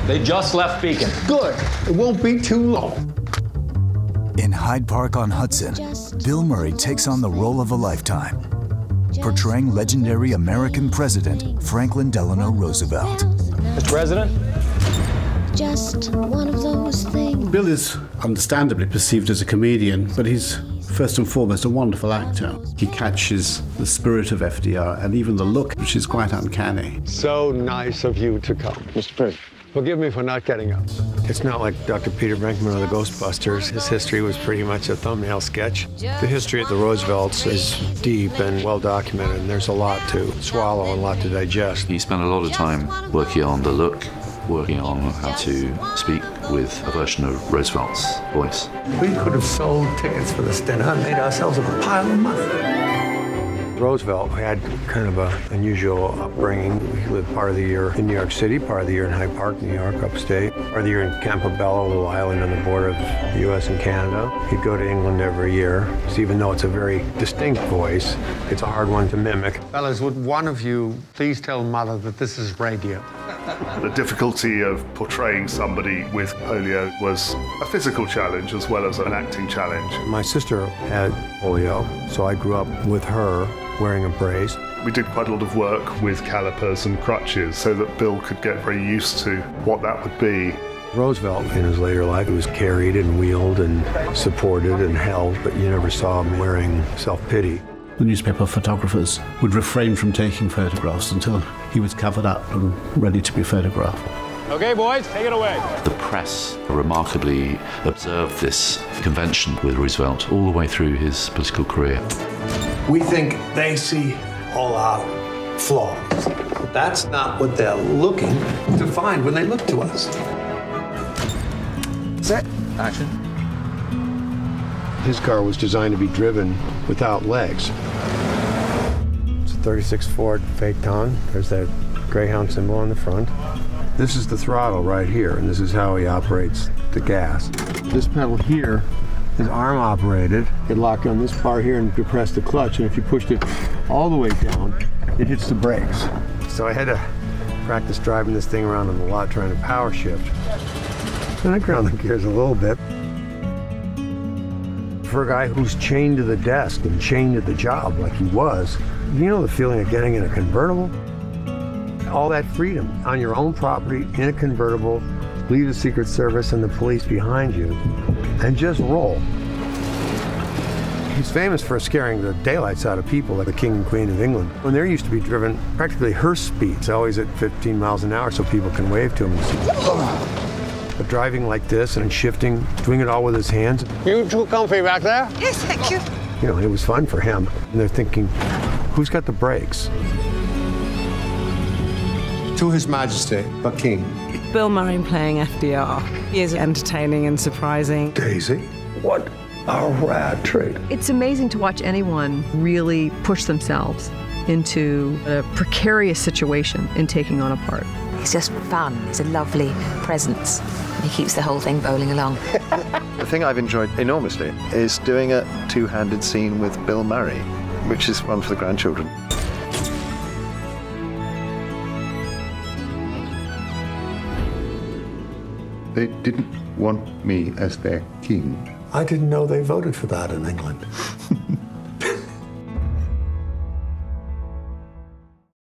They just left Beacon. Good. It won't be too long. In Hyde Park on Hudson, Bill Murray takes on the role of a lifetime, portraying legendary American President Franklin Delano Roosevelt. Mr. President? Just one of those things. Bill is understandably perceived as a comedian, but he's first and foremost a wonderful actor. He catches the spirit of FDR and even the look, which is quite uncanny. So nice of you to come. Mr. President. Forgive me for not getting up. It's not like Dr. Peter Venkman or the Ghostbusters. His history was pretty much a thumbnail sketch. The history of the Roosevelts is deep and well documented, and there's a lot to swallow and a lot to digest. He spent a lot of time working on the look, working on how to speak with a version of Roosevelt's voice. We could have sold tickets for this dinner and made ourselves a pile of money. Roosevelt had kind of an unusual upbringing. He lived part of the year in New York City, part of the year in Hyde Park, New York, upstate, part of the year in Campobello, a little island on the border of the U.S. and Canada. He'd go to England every year. So even though it's a very distinct voice, it's a hard one to mimic. Fellas, would one of you please tell Mother that this is radio? The difficulty of portraying somebody with polio was a physical challenge as well as an acting challenge. My sister had polio, so I grew up with her wearing a brace. We did quite a lot of work with calipers and crutches so that Bill could get very used to what that would be. Roosevelt, in his later life, was carried and wheeled and supported and held, but you never saw him wearing self-pity. The newspaper photographers would refrain from taking photographs until he was covered up and ready to be photographed. Okay, boys, take it away. The press remarkably observed this convention with Roosevelt all the way through his political career. We think they see all our flaws. But that's not what they're looking to find when they look to us. Set. Action. His car was designed to be driven without legs. It's a 36 Ford Phaeton. There's that Greyhound symbol on the front. This is the throttle right here, and this is how he operates the gas. This pedal here is arm operated. You lock on this bar here and depress the clutch, and if you pushed it all the way down, it hits the brakes. So I had to practice driving this thing around on the lot trying to power shift. And I ground the gears a little bit. For a guy who's chained to the desk and chained to the job like he was, you know the feeling of getting in a convertible? All that freedom on your own property, in a convertible, leave the Secret Service and the police behind you, and just roll. He's famous for scaring the daylights out of people like the King and Queen of England. When they're used to be driven practically hearse speeds, always at 15 miles an hour so people can wave to him. But driving like this and shifting, doing it all with his hands. You too comfy back there? Yes, thank you. You know, it was fun for him. And they're thinking, who's got the brakes? To His Majesty, the King. Bill Murray playing FDR. He is entertaining and surprising. Daisy, what a rad treat. It's amazing to watch anyone really push themselves into a precarious situation in taking on a part. He's just fun. He's a lovely presence. He keeps the whole thing bowling along. The thing I've enjoyed enormously is doing a two-handed scene with Bill Murray, which is one for the grandchildren. They didn't want me as their king. I didn't know they voted for that in England.